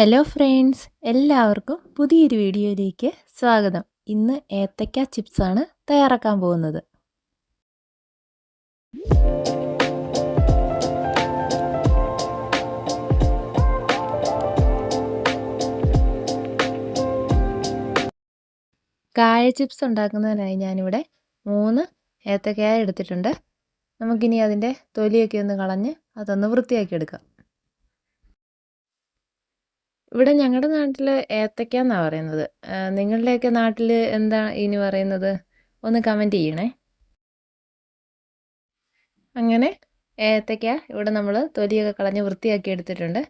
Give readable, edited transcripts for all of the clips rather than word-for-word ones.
Hello friends, എല്ലാവർക്കും പുതിയൊരു വീഡിയോയിലേക്ക് സ്വാഗതം. ഇന്ന് ഏത്തയ്ക്ക ചിപ്സാണ് തയ്യാറാക്കാൻ പോകുന്നത്. കായ ചിപ്സ് ഉണ്ടാക്കുന്നതിനായി ഞാനിവിടെ 3 ഏത്തയ്ക്കായ എടുത്തിട്ടുണ്ട്. നമുക്കിനി അതിൻ്റെ തൊലിയൊക്കെ ഒന്ന് കളഞ്ഞ് അതൊന്ന് വൃത്തിയാക്കി എടുക്കാം. ഇവിടെ ഞങ്ങളുടെ നാട്ടിൽ ഏത്തയ്ക്ക എന്നാണ് പറയുന്നത്. നിങ്ങളുടെയൊക്കെ നാട്ടിൽ എന്താ ഇനി പറയുന്നത്? ഒന്ന് കമൻറ്റ് ചെയ്യണേ. അങ്ങനെ ഏത്തയ്ക്ക ഇവിടെ നമ്മൾ തൊലിയൊക്കെ കളഞ്ഞ് വൃത്തിയാക്കി എടുത്തിട്ടുണ്ട്.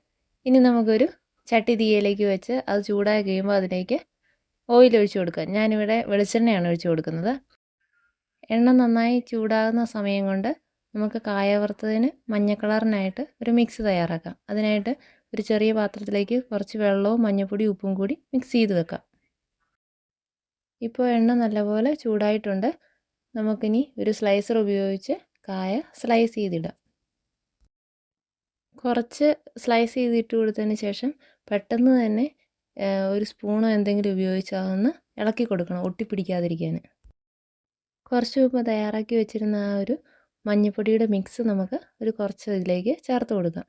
ഇനി നമുക്കൊരു ചട്ടി തീയിലേക്ക് വെച്ച് അത് ചൂടായി കഴിയുമ്പോൾ അതിലേക്ക് ഓയിൽ ഒഴിച്ച് കൊടുക്കുക. ഞാനിവിടെ വെളിച്ചെണ്ണയാണ് ഒഴിച്ച് കൊടുക്കുന്നത്. എണ്ണ നന്നായി ചൂടാകുന്ന സമയം കൊണ്ട് നമുക്ക് കായ വറുത്തതിന് മഞ്ഞ കളറിനായിട്ട് ഒരു മിക്സ് തയ്യാറാക്കാം. അതിനായിട്ട് ഒരു ചെറിയ പാത്രത്തിലേക്ക് കുറച്ച് വെള്ളവും മഞ്ഞൾപ്പൊടി ഉപ്പും കൂടി മിക്സ് ചെയ്ത് വെക്കാം. ഇപ്പോൾ എണ്ണ നല്ലപോലെ ചൂടായിട്ടുണ്ട്. നമുക്കിനി ഒരു സ്ലൈസർ ഉപയോഗിച്ച് കായ സ്ലൈസ് ചെയ്തിടാം. കുറച്ച് സ്ലൈസ് ചെയ്തിട്ട് കൊടുത്തതിന് ശേഷം പെട്ടെന്ന് തന്നെ ഒരു സ്പൂണോ എന്തെങ്കിലും ഉപയോഗിച്ച് അതൊന്ന് ഇളക്കി കൊടുക്കണം, ഒട്ടിപ്പിടിക്കാതിരിക്കാൻ. കുറച്ച് മുമ്പ് തയ്യാറാക്കി വെച്ചിരുന്ന ആ ഒരു മഞ്ഞൾപ്പൊടിയുടെ മിക്സ് നമുക്ക് കുറച്ച് ഇതിലേക്ക് ചേർത്ത് കൊടുക്കാം.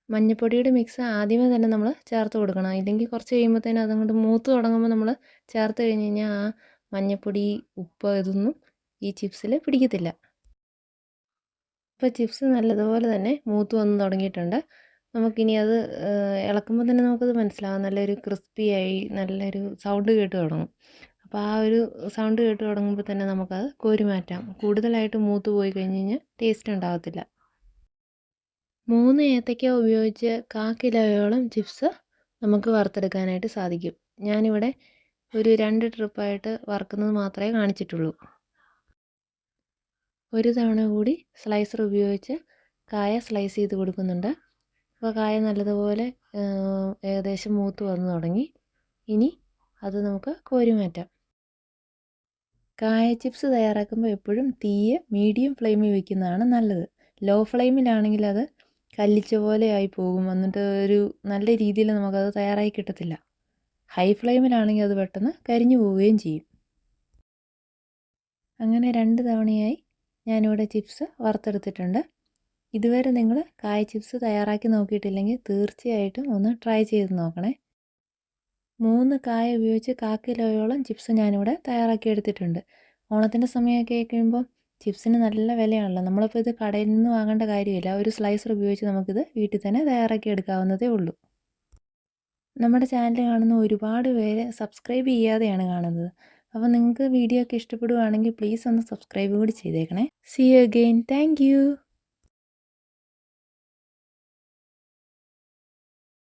മഞ്ഞൾപ്പൊടിയുടെ മിക്സ് ആദ്യമേ തന്നെ നമ്മൾ ചേർത്ത് കൊടുക്കണം, ഇല്ലെങ്കിൽ കുറച്ച് കഴിയുമ്പോഴത്തേനും അതങ്ങോട്ട് മൂത്ത് തുടങ്ങുമ്പോൾ നമ്മൾ ചേർത്ത് കഴിഞ്ഞ് കഴിഞ്ഞാൽ ആ മഞ്ഞൾപ്പൊടി, ഉപ്പ് ഇതൊന്നും ഈ ചിപ്സിൽ പിടിക്കത്തില്ല. ഇപ്പോൾ ചിപ്സ് നല്ലതുപോലെ തന്നെ മൂത്ത് വന്ന് തുടങ്ങിയിട്ടുണ്ട്. നമുക്കിനി അത് ഇളക്കുമ്പോൾ തന്നെ നമുക്കത് മനസ്സിലാവും, നല്ലൊരു ക്രിസ്പിയായി നല്ലൊരു സൗണ്ട് കേട്ട് തുടങ്ങും. അപ്പോൾ ആ ഒരു സൗണ്ട് കേട്ട് തുടങ്ങുമ്പോൾ തന്നെ നമുക്കത് കോരി മാറ്റാം. കൂടുതലായിട്ട് മൂത്ത് പോയി കഴിഞ്ഞ് കഴിഞ്ഞാൽ ടേസ്റ്റ് ഉണ്ടാകത്തില്ല. 3 ഏത്തയ്ക്ക ഉപയോഗിച്ച് 1/4 കിലോയോളം ചിപ്സ് നമുക്ക് വറുത്തെടുക്കാനായിട്ട് സാധിക്കും. ഞാനിവിടെ ഒരു 2 ട്രിപ്പായിട്ട് വറുക്കുന്നത് മാത്രമേ കാണിച്ചിട്ടുള്ളൂ. ഒരു തവണ കൂടി സ്ലൈസർ ഉപയോഗിച്ച് കായ സ്ലൈസ് ചെയ്ത് കൊടുക്കുന്നുണ്ട്. അപ്പോൾ കായ നല്ലതുപോലെ ഏകദേശം മൂത്ത് വന്ന് തുടങ്ങി. ഇനി അത് നമുക്ക് കോരി മാറ്റാം. കായ ചിപ്സ് തയ്യാറാക്കുമ്പോൾ എപ്പോഴും തീയെ മീഡിയം ഫ്ലെയിമിൽ വയ്ക്കുന്നതാണ് നല്ലത്. ലോ ഫ്ലെയിമിലാണെങ്കിൽ അത് കല്ലിച്ച പോലെ ആയി പോകും, എന്നിട്ട് ഒരു നല്ല രീതിയിൽ നമുക്കത് തയ്യാറായി കിട്ടത്തില്ല. ഹൈ ഫ്ലെയിമിലാണെങ്കിൽ അത് പെട്ടെന്ന് കരിഞ്ഞു പോവുകയും ചെയ്യും. അങ്ങനെ 2 തവണയായി ഞാനിവിടെ ചിപ്സ് വറുത്തെടുത്തിട്ടുണ്ട്. ഇതുവരെ നിങ്ങൾ കായ ചിപ്സ് തയ്യാറാക്കി നോക്കിയിട്ടില്ലെങ്കിൽ തീർച്ചയായിട്ടും ഒന്ന് ട്രൈ ചെയ്ത് നോക്കണേ. 3 കായ ഉപയോഗിച്ച് 1/4 കിലോയോളം ചിപ്സ് ഞാനിവിടെ തയ്യാറാക്കി എടുത്തിട്ടുണ്ട്. ഓണത്തിൻ്റെ സമയമൊക്കെ കഴിയുമ്പോൾ ചിപ്സിന് നല്ല വിലയാണല്ലോ. നമ്മളിപ്പോൾ ഇത് കടയിൽ നിന്ന് വാങ്ങേണ്ട കാര്യമില്ല. ഒരു സ്ലൈസർ ഉപയോഗിച്ച് നമുക്കിത് വീട്ടിൽ തന്നെ തയ്യാറാക്കി എടുക്കാവുന്നതേ ഉള്ളൂ. നമ്മുടെ ചാനൽ കാണുന്ന ഒരുപാട് പേര് സബ്സ്ക്രൈബ് ചെയ്യാതെയാണ് കാണുന്നത്. അപ്പോൾ നിങ്ങൾക്ക് വീഡിയോ ഒക്കെ ഇഷ്ടപ്പെടുകയാണെങ്കിൽ പ്ലീസ് ഒന്ന് സബ്സ്ക്രൈബ് കൂടി ചെയ്തേക്കണേ. See you again. Thank U.